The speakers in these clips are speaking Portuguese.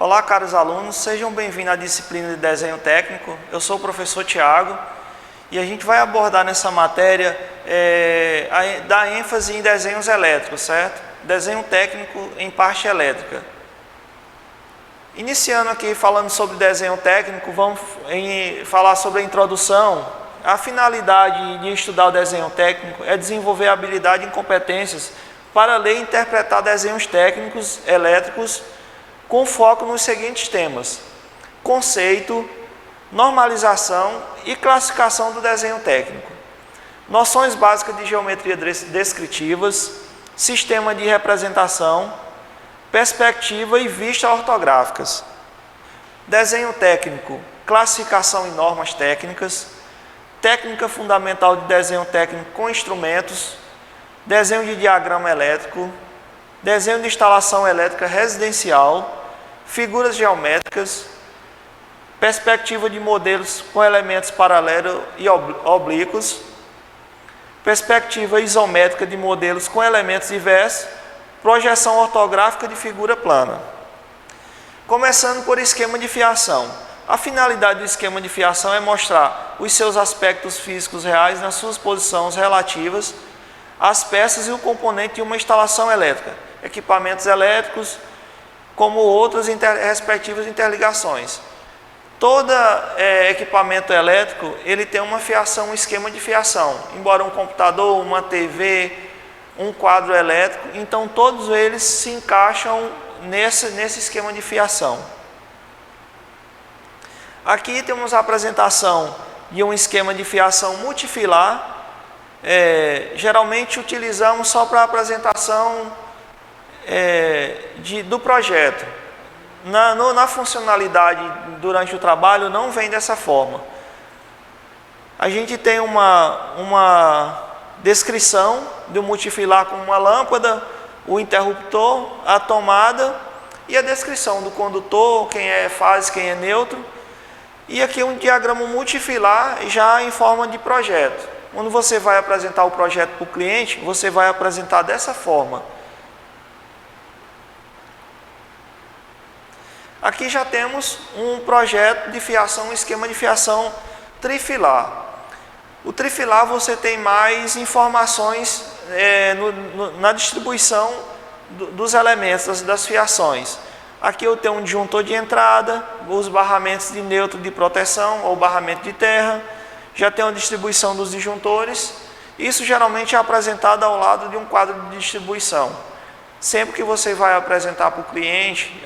Olá, caros alunos, sejam bem-vindos à disciplina de desenho técnico. Eu sou o professor Tiago e a gente vai abordar nessa matéria dar ênfase em desenhos elétricos, certo? Desenho técnico em parte elétrica. Iniciando aqui falando sobre desenho técnico, vamos falar sobre a introdução. A finalidade de estudar o desenho técnico é desenvolver habilidade e competências para ler e interpretar desenhos técnicos elétricos com foco nos seguintes temas: conceito, normalização e classificação do desenho técnico, noções básicas de geometria descritivas, sistema de representação, perspectiva e vista ortográficas. Desenho técnico, classificação e normas técnicas, técnica fundamental de desenho técnico com instrumentos, desenho de diagrama elétrico, desenho de instalação elétrica residencial, figuras geométricas, perspectiva de modelos com elementos paralelos e oblíquos, perspectiva isométrica de modelos com elementos diversos, projeção ortográfica de figura plana. Começando por esquema de fiação. A finalidade do esquema de fiação é mostrar os seus aspectos físicos reais nas suas posições relativas às peças e o componente de uma instalação elétrica, equipamentos elétricos, como outras respectivas interligações. Todo equipamento elétrico ele tem uma fiação, um esquema de fiação, embora um computador, uma TV, um quadro elétrico, então todos eles se encaixam nesse esquema de fiação. Aqui temos a apresentação de um esquema de fiação multifilar. Geralmente utilizamos só para a apresentação do projeto. Na funcionalidade durante o trabalho não vem dessa forma. A gente tem uma descrição do multifilar com uma lâmpada, o interruptor, a tomada e a descrição do condutor, quem é fase, quem é neutro. E aqui um diagrama multifilar já em forma de projeto. Quando você vai apresentar o projeto para o cliente, você vai apresentar dessa forma. Aqui já temos um projeto de fiação, um esquema de fiação trifilar. O trifilar você tem mais informações na distribuição dos elementos, das fiações. Aqui eu tenho um disjuntor de entrada, os barramentos de neutro de proteção ou barramento de terra. Já tem a distribuição dos disjuntores. Isso geralmente é apresentado ao lado de um quadro de distribuição. Sempre que você vai apresentar para o cliente,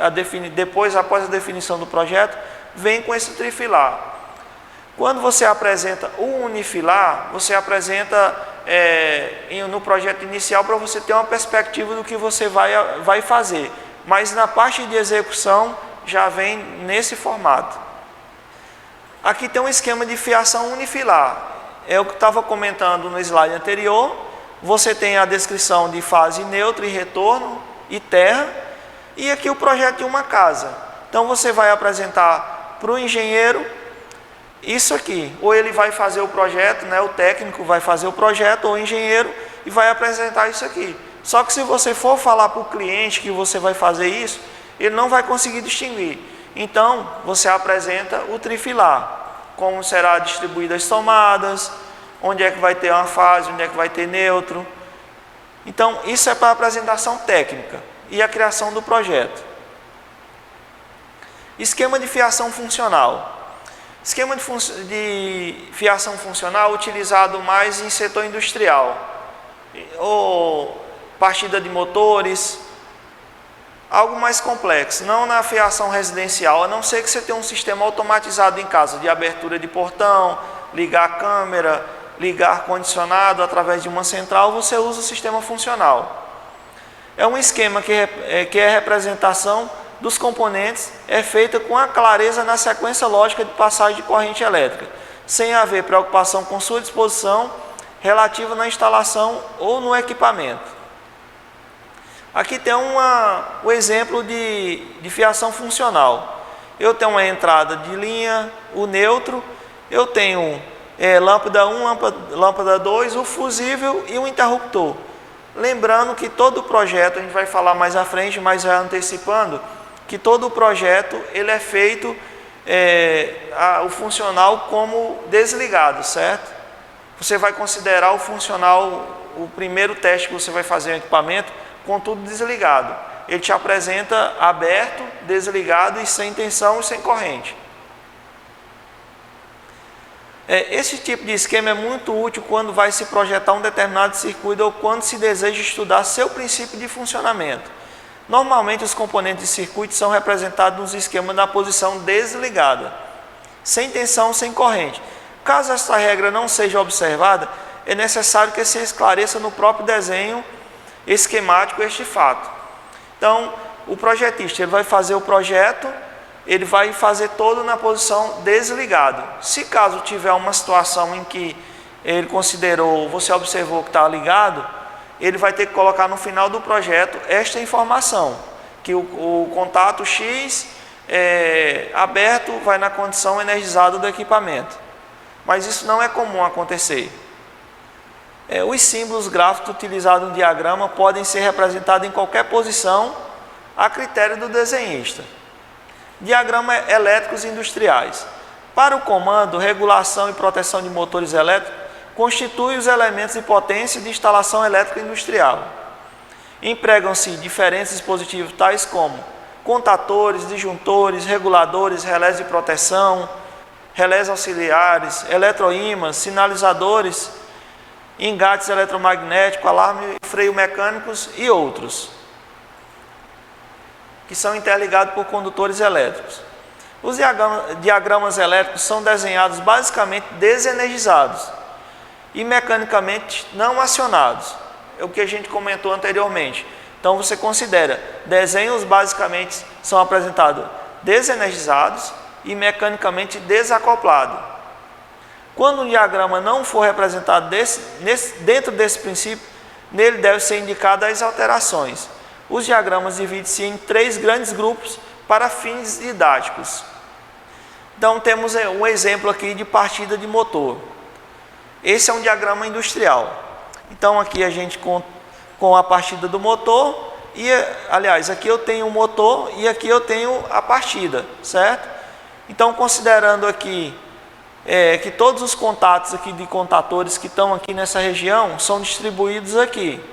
após a definição do projeto, vem com esse trifilar. Quando você apresenta o unifilar, você apresenta no projeto inicial para você ter uma perspectiva do que você vai fazer. Mas na parte de execução já vem nesse formato. Aqui tem um esquema de fiação unifilar. É o que eu estava comentando no slide anterior. Você tem a descrição de fase neutra e retorno e terra. E aqui o projeto de uma casa. Então você vai apresentar para o engenheiro isso aqui. Ou ele vai fazer o projeto, o técnico vai fazer o projeto, ou o engenheiro, e vai apresentar isso aqui. Só que se você for falar para o cliente que você vai fazer isso, ele não vai conseguir distinguir. Então, você apresenta o trifilar, como será distribuídas as tomadas, onde é que vai ter uma fase, onde é que vai ter neutro. Então, isso é para a apresentação técnica e a criação do projeto. Esquema de fiação funcional. Esquema de fiação funcional utilizado mais em setor industrial, ou partida de motores, algo mais complexo, não na fiação residencial, a não ser que você tenha um sistema automatizado em casa, de abertura de portão, ligar a câmera, ligar ar-condicionado através de uma central, você usa o sistema funcional. É um esquema que é a representação dos componentes, é feita com a clareza na sequência lógica de passagem de corrente elétrica, sem haver preocupação com sua disposição relativa na instalação ou no equipamento. Aqui tem o exemplo de fiação funcional. Eu tenho uma entrada de linha, o neutro, eu tenho lâmpada 1, lâmpada 2, o fusível e o interruptor. Lembrando que todo o projeto, a gente vai falar mais à frente, mas já antecipando, que todo o projeto ele é feito, o funcional como desligado, certo? Você vai considerar o funcional, o primeiro teste que você vai fazer no equipamento, com tudo desligado. Ele te apresenta aberto, desligado e sem tensão e sem corrente. Esse tipo de esquema é muito útil quando vai se projetar um determinado circuito ou quando se deseja estudar seu princípio de funcionamento. Normalmente os componentes de circuito são representados nos esquemas na posição desligada, sem tensão, sem corrente. Caso essa regra não seja observada, é necessário que se esclareça no próprio desenho esquemático este fato. Então, o projetista ele vai fazer o projeto, ele vai fazer todo na posição desligado. Se caso tiver uma situação em que ele considerou, você observou que está ligado, ele vai ter que colocar no final do projeto esta informação, que o contato X aberto vai na condição energizada do equipamento. Mas isso não é comum acontecer. Os símbolos gráficos utilizados no diagrama podem ser representados em qualquer posição a critério do desenhista. Diagramas elétricos industriais. Para o comando, regulação e proteção de motores elétricos, constitui os elementos de potência de instalação elétrica industrial. Empregam-se diferentes dispositivos tais como contatores, disjuntores, reguladores, relés de proteção, relés auxiliares, eletroímãs, sinalizadores, engates eletromagnéticos, alarme e freio mecânicos e outros, que são interligados por condutores elétricos. Os diagramas elétricos são desenhados basicamente desenergizados e mecanicamente não acionados. É o que a gente comentou anteriormente. Então você considera, desenhos basicamente são apresentados desenergizados e mecanicamente desacoplados. Quando o diagrama não for representado dentro desse princípio, nele deve ser indicadas as alterações. Os diagramas dividem-se em 3 grandes grupos para fins didáticos. Então temos um exemplo aqui de partida de motor. Esse é um diagrama industrial. Então aqui a gente com a partida do motor, e aliás, aqui eu tenho o motor e aqui eu tenho a partida, certo? Então considerando aqui que todos os contatos aqui de contatores que estão aqui nessa região são distribuídos aqui.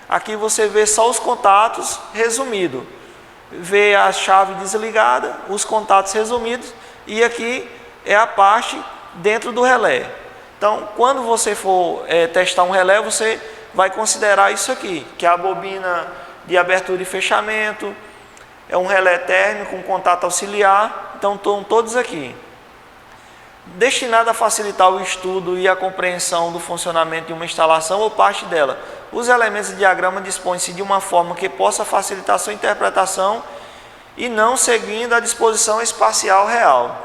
Aqui você vê só os contatos resumidos, vê a chave desligada, os contatos resumidos, e aqui é a parte dentro do relé. Então, quando você for testar um relé, você vai considerar isso aqui, que é a bobina de abertura e fechamento, é um relé térmico, um contato auxiliar, então estão todos aqui. Destinado a facilitar o estudo e a compreensão do funcionamento de uma instalação ou parte dela, os elementos de diagrama dispõem-se de uma forma que possa facilitar sua interpretação e não seguindo a disposição espacial real.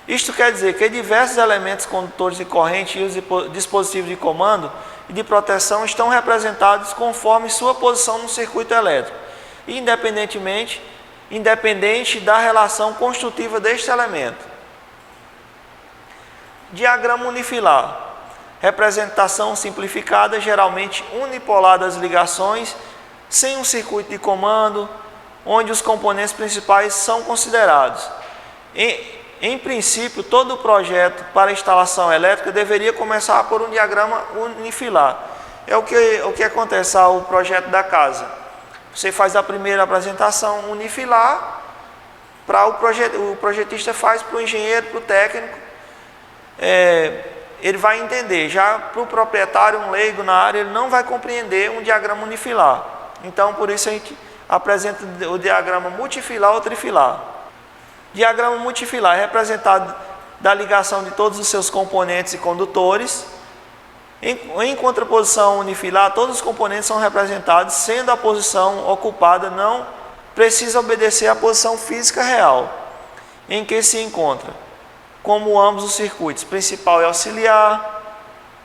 Isto quer dizer que diversos elementos condutores de corrente e os dispositivos de comando e de proteção estão representados conforme sua posição no circuito elétrico, independente da relação construtiva deste elemento. Diagrama unifilar. Representação simplificada, geralmente unipolar das ligações, sem um circuito de comando, onde os componentes principais são considerados. Em princípio, todo o projeto para instalação elétrica deveria começar por um diagrama unifilar. É o que acontece ao projeto da casa. Você faz a primeira apresentação unifilar, o projetista faz para o engenheiro, para o técnico, ele vai entender. Já para o proprietário, um leigo na área, ele não vai compreender um diagrama unifilar. Então, por isso a gente apresenta o diagrama multifilar ou trifilar. Diagrama multifilar é representado da ligação de todos os seus componentes e condutores. Em contraposição unifilar, todos os componentes são representados, sendo a posição ocupada não precisa obedecer à posição física real em que se encontra, como ambos os circuitos, principal e auxiliar,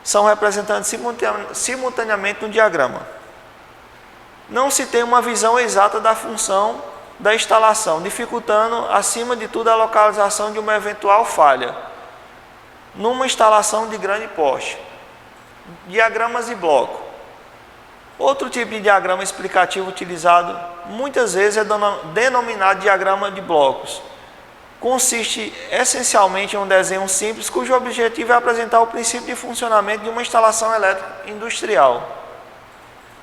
são representados simultaneamente no diagrama. Não se tem uma visão exata da função da instalação, dificultando, acima de tudo, a localização de uma eventual falha numa instalação de grande porte. Diagramas de bloco. Outro tipo de diagrama explicativo utilizado muitas vezes é denominado diagrama de blocos. Consiste essencialmente em um desenho simples cujo objetivo é apresentar o princípio de funcionamento de uma instalação elétrica industrial.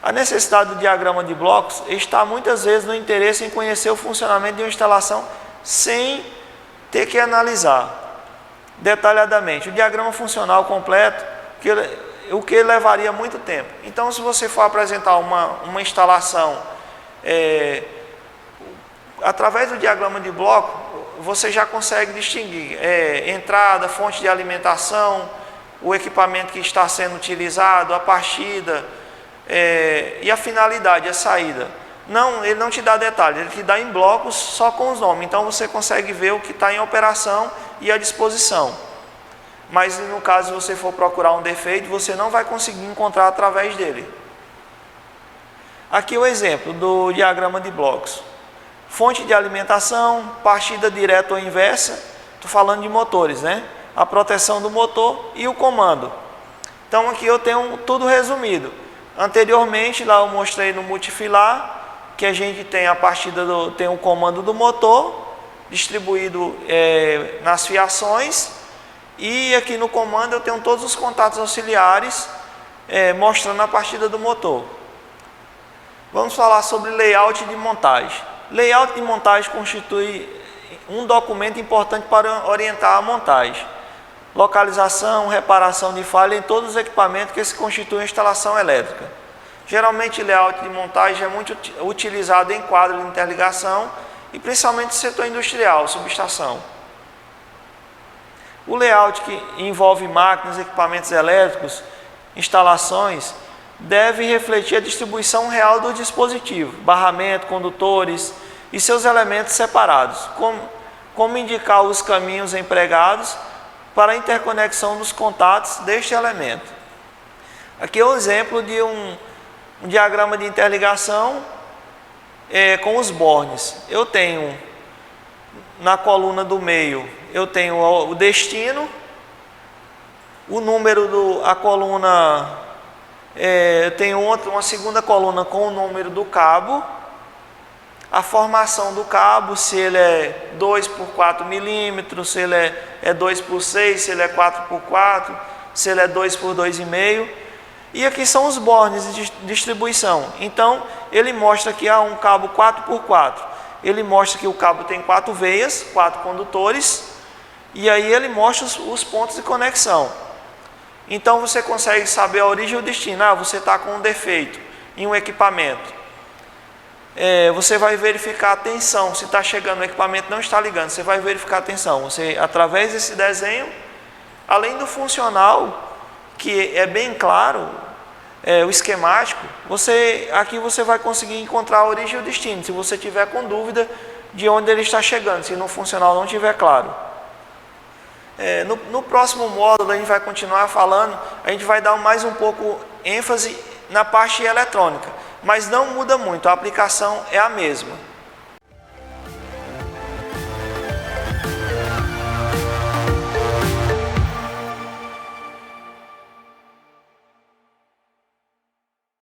A necessidade do diagrama de blocos está muitas vezes no interesse em conhecer o funcionamento de uma instalação sem ter que analisar detalhadamente o diagrama funcional completo, o que levaria muito tempo. Então, se você for apresentar uma instalação através do diagrama de bloco, você já consegue distinguir entrada, fonte de alimentação, o equipamento que está sendo utilizado, a partida e a finalidade, a saída. Não, ele não te dá detalhes, ele te dá em blocos só com os nomes. Então você consegue ver o que está em operação e a disposição. Mas no caso, se você for procurar um defeito, você não vai conseguir encontrar através dele. Aqui o exemplo do diagrama de blocos. Fonte de alimentação, partida direta ou inversa, estou falando de motores, né? A proteção do motor e o comando. Então aqui eu tenho tudo resumido. Anteriormente, lá eu mostrei no multifilar, que a gente tem a partida, tem o comando do motor, distribuído nas fiações, e aqui no comando eu tenho todos os contatos auxiliares, mostrando a partida do motor. Vamos falar sobre layout de montagem. Layout de montagem constitui um documento importante para orientar a montagem, localização, reparação de falha em todos os equipamentos que se constituem instalação elétrica. Geralmente, layout de montagem é muito utilizado em quadro de interligação e principalmente no setor industrial, subestação. O layout que envolve máquinas, equipamentos elétricos, instalações, deve refletir a distribuição real do dispositivo, barramento, condutores e seus elementos separados, como indicar os caminhos empregados para a interconexão dos contatos deste elemento. Aqui é o exemplo de um diagrama de interligação com os bornes. Eu tenho na coluna do meio, eu tenho o destino, o número a coluna, eu tenho uma segunda coluna com o número do cabo, a formação do cabo, se ele é 2 por 4 milímetros, se ele é 2 por 6, se ele é 4 por 4, se ele é 2 por 2,5. E aqui são os bornes de distribuição. Então, ele mostra que há um cabo 4 por 4. Ele mostra que o cabo tem 4 veias, 4 condutores, e aí ele mostra os pontos de conexão. Então, você consegue saber a origem e o destino. Você está com um defeito em um equipamento. Você vai verificar a tensão, se está chegando, o equipamento não está ligando, você vai verificar a tensão. Você, através desse desenho, além do funcional, que é bem claro, o esquemático, aqui você vai conseguir encontrar a origem e o destino, se você tiver com dúvida de onde ele está chegando, se no funcional não estiver claro. No próximo módulo a gente vai continuar falando, a gente vai dar mais um pouco ênfase na parte eletrônica, mas não muda muito, a aplicação é a mesma.